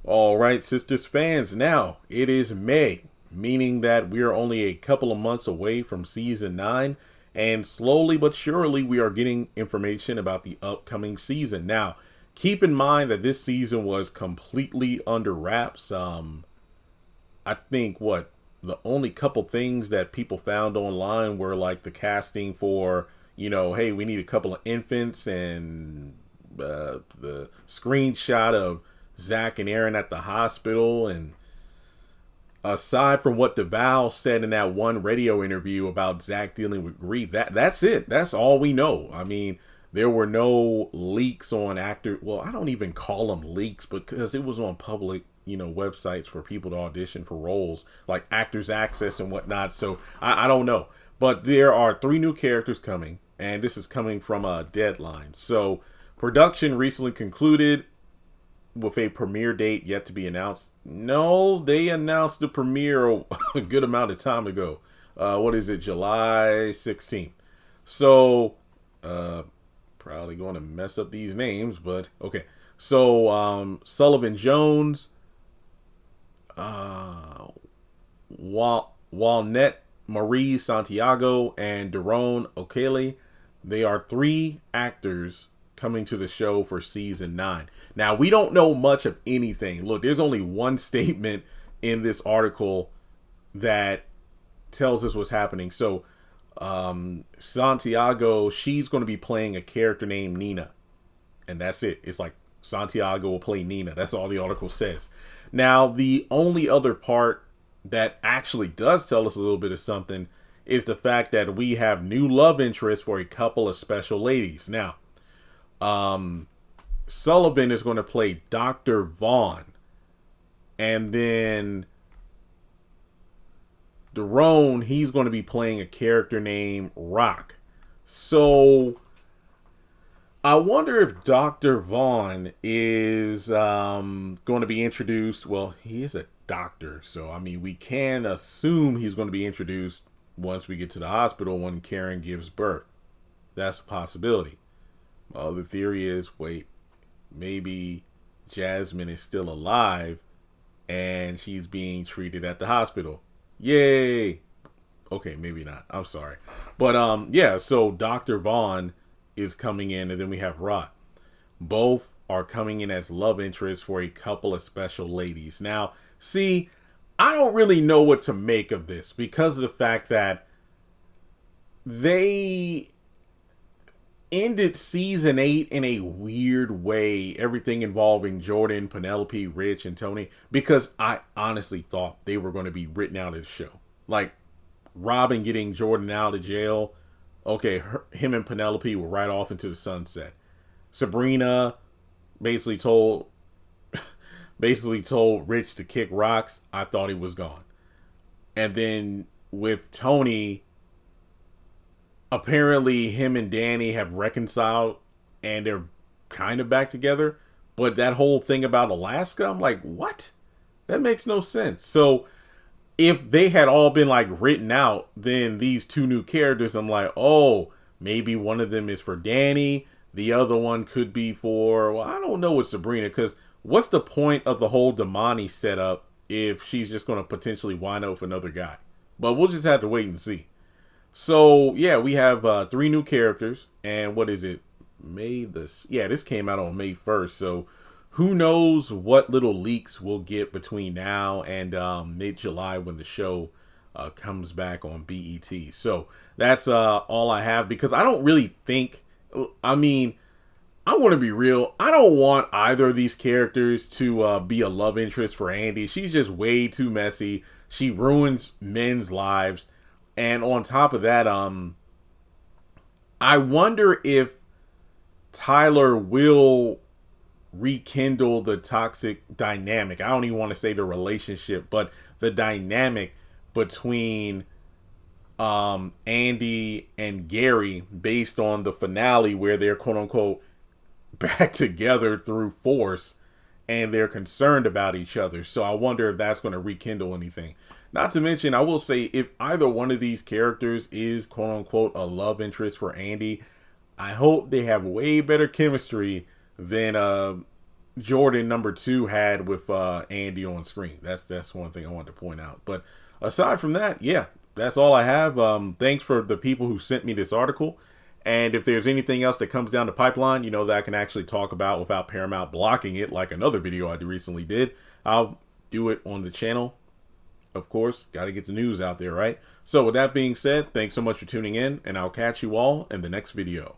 All right, Sisters fans, now it is May, meaning that we are only a couple of months away from season 9, and slowly but surely we are getting information about the upcoming season. Now, keep in mind that this season was completely under wraps. I think the only couple things that people found online were like the casting for, hey, we need a couple of infants and the screenshot of Zach and Aaron at the hospital. And aside from what DeVal said in that one radio interview about Zach dealing with grief, that's it. That's all we know. I mean, there were no leaks on actor. Well, I don't even call them leaks because it was on public, websites for people to audition for roles like Actors Access and whatnot. So I don't know. But there are 3 new characters coming, and this is coming from a deadline. So production recently concluded with a premiere date yet to be announced. No, they announced the premiere a good amount of time ago. What is it? July 16th. So, probably going to mess up these names, but okay. So, Sullivan Jones, Walnut Marie Santiago, and Daron O'Kelly, they are 3 actors coming to the show for season 9. Now, we don't know much of anything. Look, there's only one statement in this article that tells us what's happening. So, Santiago, she's going to be playing a character named Nina. And that's it. It's like Santiago will play Nina. That's all the article says. Now, the only other part that actually does tell us a little bit of something is the fact that we have new love interests for a couple of special ladies. Now, Sullivan is going to play Dr. Vaughn, and then Daron, he's going to be playing a character named Rock. So I wonder if Dr. Vaughn is going to be introduced. Well, he is a doctor, so I mean, we can assume he's going to be introduced once we get to the hospital when Karen gives birth. That's a possibility. The theory is, wait, maybe Jasmine is still alive and she's being treated at the hospital. Yay! Okay, maybe not. I'm sorry. But yeah, so Dr. Vaughn is coming in, and then we have Rot. Both are coming in as love interests for a couple of special ladies. Now, see, I don't really know what to make of this because of the fact that they ended season 8 in a weird way, everything involving Jordan, Penelope, Rich, and Tony, because I honestly thought they were going to be written out of the show. Like, Robin getting Jordan out of jail, okay, him and Penelope were right off into the sunset. Sabrina basically told Rich to kick rocks. I thought he was gone. And then with Tony, apparently him and Danny have reconciled and they're kind of back together. But that whole thing about Alaska, I'm like, what? That makes no sense. So if they had all been like written out, then these 2 new characters, I'm like, oh, maybe one of them is for Danny. The other one could be for, well, I don't know with Sabrina, because what's the point of the whole Damani setup if she's just going to potentially wind up with another guy? But we'll just have to wait and see. So, yeah, we have 3 new characters. And what is it? This came out on May 1st. So, who knows what little leaks we'll get between now and mid-July when the show comes back on BET. So, that's all I have because I don't really think, I mean, I want to be real. I don't want either of these characters to be a love interest for Andy. She's just way too messy. She ruins men's lives. And on top of that, I wonder if Tyler will rekindle the toxic dynamic. I don't even want to say the relationship, but the dynamic between Andy and Gary based on the finale where they're quote unquote back together through force and they're concerned about each other. So I wonder if that's going to rekindle anything. Not to mention, I will say, if either one of these characters is quote unquote a love interest for Andy, I hope they have way better chemistry than Jordan #2 had with Andy on screen. That's one thing I wanted to point out. But aside from that, yeah, that's all I have. Thanks for the people who sent me this article. And if there's anything else that comes down the pipeline, that I can actually talk about without Paramount blocking it, like another video I recently did, I'll do it on the channel. Of course, got to get the news out there, right? So with that being said, thanks so much for tuning in, and I'll catch you all in the next video.